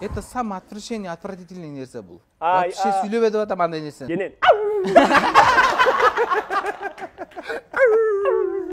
Это самое отвращение, отвратительное нерсе был. Вообще сүйлөбөй деп атам андай нерсени. Кенен.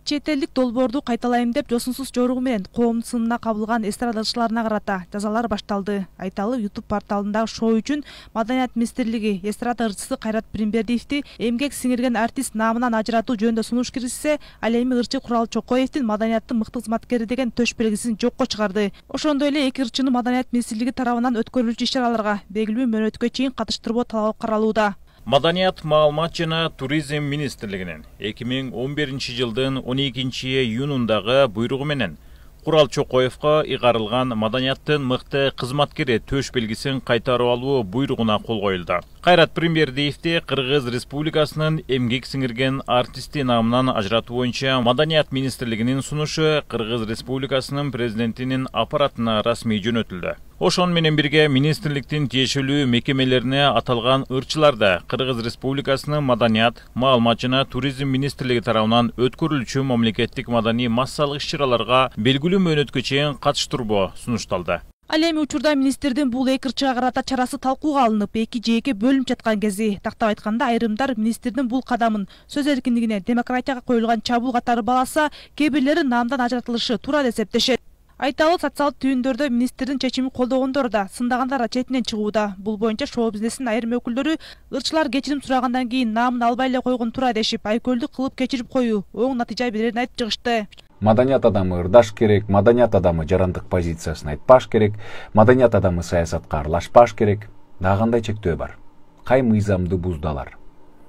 Чет элдик долбоорду кайталайм деп жосунсуз жоругу менен коомдун сынына кабылган эстрадачыларына карата жазалар башталды. Айталы YouTube порталындагы шоу үчүн Маданият министрлиги эстрада ырчысы Кайрат Пиринбердиевди эмгек сиңирген артист наамынан ажыратуу жөнүндө сунуш киргизсе, ал эми ырчы Курал Чокоевдин маданияттын мыкты кызматкери деген төш белгисин жокко чыгарды. Ошондой эле эки ырчыны Маданият министрлиги тарабынан өткөрүлчү иш-чараларга белгилүү мөөнөткө чейин катыштырбоо талабы каралууда. Маданият, маалымат жана туризм министрлигинин 2011-жылдын 12-июнундагы буйругу менен Курал Чокоевго ыйгарылган маданияттын мыкты кызматкери төш белгисин кайтарып алуу буйругуна кол коюлду. Кайрат Пиринбердиевди Кыргыз Республикасынын эмгек сиңирген артисти намынан ажыратуу боюнча Маданият министрлигинин сунушу Кыргыз Республикасынын президентинин аппаратына расмий жөнөтүлдү. Ошон менен бирге министрликтин тиешелүү мекемелерине аталган ырчылар да Кыргыз Республикасынын Маданият, маалымат жана туризм министрлиги тарабынан өткөрүлчү мамлекеттик маданий массалык иш-чараларга белгилүү мөөнөткө чейин катыштырбоо сунушталды. Ал эми учурда министрдин бул эки ырчыга карата чарасы талкууга алынып, эки жээкке бөлүнүп жаткан кези. Тактап айтканда, айрымдар министрдин бул кадамын сөз эркиндигине, демократияга коюлган чабуул катары баласа, кээ бирлери наамдан ажыратылышы туура деп эсептешет. Айталы социалдык түйүндөрдө министрдин чечимин колдогондор да, сындагандар да четинен чыгууда. Бул боюнча шоу бизнесинин айрым өкүлдөрү ырчылар кечирим сурагандан кийин наамын албай эле койгон туура дешип, айкөлдү кылып кечирип коюу оң натыйжа берерин айтып чыгышты. Маданият адамы ырдаш керек, маданият адамы жарандык позициясын айтпаш керек, маданият адамы саясатка аралашпаш керек. Дагы кандай чектөө бар? Кай мыйзамды буздалар?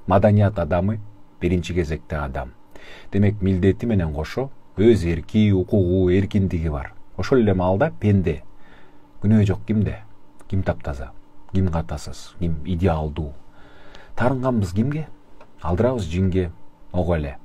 Маданият адамы биринчи кезекте адам. Демек, милдети менен кошо өз эрки, укугу, эркиндиги бар. Ошол эле маалда пенде. Күнөө жок кимде? Ким таптаза? Ким катасыз? Ким идеалдуу? Тарынганбыз кимге? Алдырабыз жинге. Ого эле.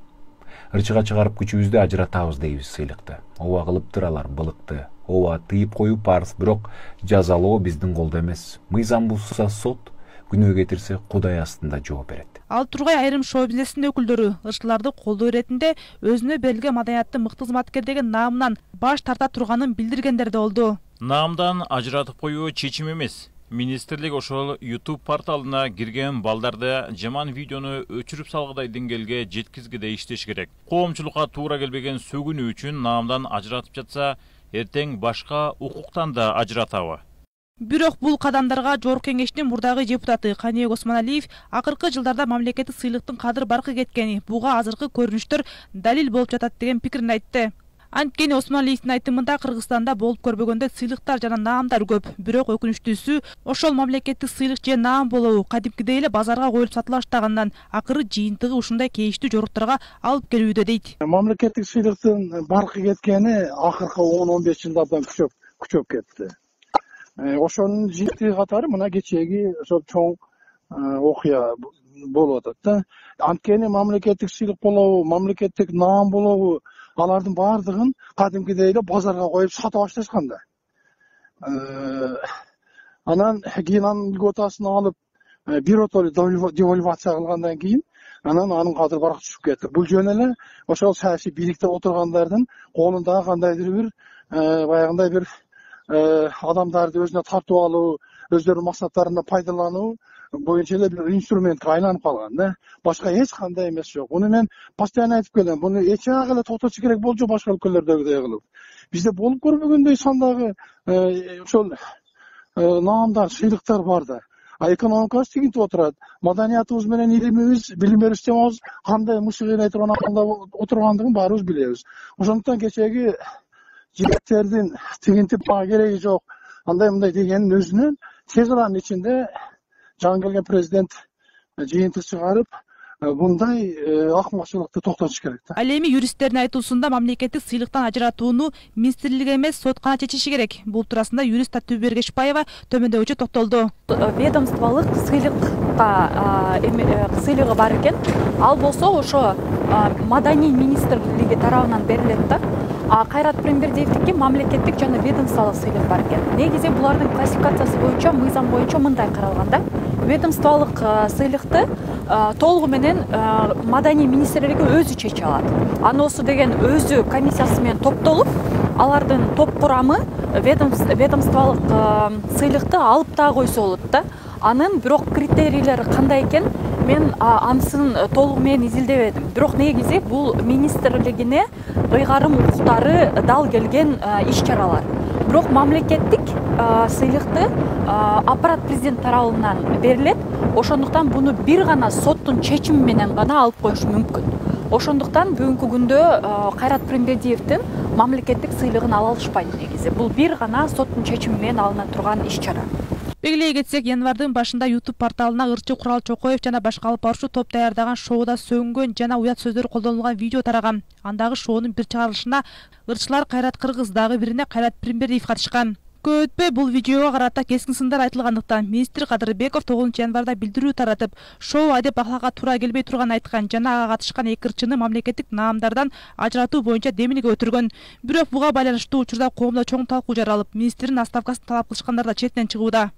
Ырчыга чыгарып күчүбүздү ажыратабыз дейбиз сыйлыкты. Ооба кылыптыр алар былыкты. Ооба тыйып коюу парыз, бирок жазалоо биздин колдо эмес. Мыйзам бузса сот, күнөө кетирсе Кудай астында жооп берет. Ал тургай айрым шоу бизнесинин өкүлдөрү ырчыларды колдоо иретинде өзүнө берилген маданияттын мыкты кызматкер деген наамынан баш тарта турганын билдиргендер да болду. Наамдан ажыратып коюу чечим эмес. Министрлик ошол YouTube порталына кирген балдарды жаман видеону өчүрүп салгыдай деңгээлге жеткизгиде иштеш керек. Коомчулукка туура келбеген сөгүнүү үчүн наамдан ажыратып жатса, эртең башка укуктан да ажыратабы. Бирок бул кадамдарга Жогорку Кеңештин мурдагы депутаты Каниек Осмоналиев акыркы жылдарда мамлекеттик сыйлыктын кадыр баркы кеткени, буга азыркы көрүнүштөр далил болуп жатат деген пикирин айтты. Анткени Осмоналиевдин айтымында Кыргызстанда болуп көрбөгөндөй сыйлыктар жана наамдар көп. Бирок өкүнүчтүүсү ошол мамлекеттик сыйлык же наам болобу кадимкидей эле базарга коюлуп сатыла баштагандан акыры жыйынтыгы ушундай кейиштүү жоруктарга алып келүүдө дейт. Мамлекеттик сыйлыктын баркы кеткени акыркы 10-15 жылдардан күчөп кетти. Ошонун жыйынтыгы катары мына кечеги ошол чоң окуя болуп атат да. Анткени мамлекеттик сыйлык болобу, мамлекеттик наам болобу, алардын баардыгын кадимкидей эле базарга коюп сата башташкан да. Анан кийин анын льготасын алып, биротолу девальвация кылгандан кийин, анан анын кадыры барак түшүп кетти. Бул жөн эле ошол саясий бийликте отургандардын колундагы кандайдыр бир баягындай бир адамдарды өзүнө тартып алуу, өздөрүнүн максаттарына пайдалануу боюнча эле бир инструментке айланып калган да. Башка эч кандай эмес жок. Муну мен постоянно айтып келем. Муну эч жак эле токтотуш керек болчу башка өлкөлөрдөгүдөй кылып. Бизде болуп көрбөгөндөй сандагы ошол наамдар, сыйлыктар бар да. Экономикабыз тигинтип отурат. Маданиятыбыз менен илимибиз, билим берүү системабыз кандай мышык ийней турган акында отургандыгын баарыбыз билебиз. Ошондуктан кечеги жигиттердин тигинтип бага кереги жок, андай мындай дегенин өзүнөн тез аранын ичинде жаңы келген президент жыйынтык чыгарып, мындай акмакчылыкты токтотуш керек да. Ал эми юристтердин айтуусунда мамлекеттик сыйлыктан ажыратууну министрлик эмес, сот гана чечиши керек. Бул туурасында юрист Татуу Бергешбаева төмөндөгүчө токтолду. Ведомстволук сыйлыгы бар экен. Ал болсо ошо маданий министрлиги тарабынан берилет да. Кайрат Пиринбердиевдики мамлекеттик жана ведомстволук сыйлык бар экен. Негизи булардын классификациясы боюнча, мыйзам боюнча мындай каралган да. Ведомстволук сыйлыкты толугу менен маданий министрлиги өзү чече алат. Аносу деген өзү комиссиясы менен топтолуп, алардын топ курамы ведомстволук сыйлыкты алып да койсо болот да. Анын бирок критерийлери кандай экен, мен анысын толугу менен изилдебедим. Бирок негизи бул министрлигине ыйгарым укуктары дал келген иш-чаралар. Бирок мамлекеттик сыйлыкты аппарат президент тарабынан берилет. Ошондуктан буну бир гана соттун чечими менен гана алып коюш мүмкүн. Ошондуктан бүгүнкү күндө Кайрат Пирмбердиевдин мамлекеттик сыйлыгын ала алышпайт негизи. Бул бир гана соттун чечими менен алына турган иш-чара. Белгилей кетсек, январдын башында YouTube порталына ырчы Курал Чокоев жана башка алып баруучу топ даярдаган шоуда сөнгөн жана уят сөздөр колдонулган видео тараган. Андагы шоунун бир чыгарылышына ырчылар Кайрат Кыргыз, дагы бирине Кайрат Пирмбердиев катышкан. Көп өтпөй бул видеого карата кескин сындар айтылгандыктан министр Кадырбеков 9-январда билдирүү таратып, шоу адеп ахлакка туура келбей турганын айткан жана ага катышкан эки ырчыны мамлекеттик наамдардан ажыратуу боюнча демилге өтүргөн. Бирок буга байланыштуу учурда коомдо чоң талкуу жаралып, министрдин отставкасын талап кылышкандар да четинен чыгууда.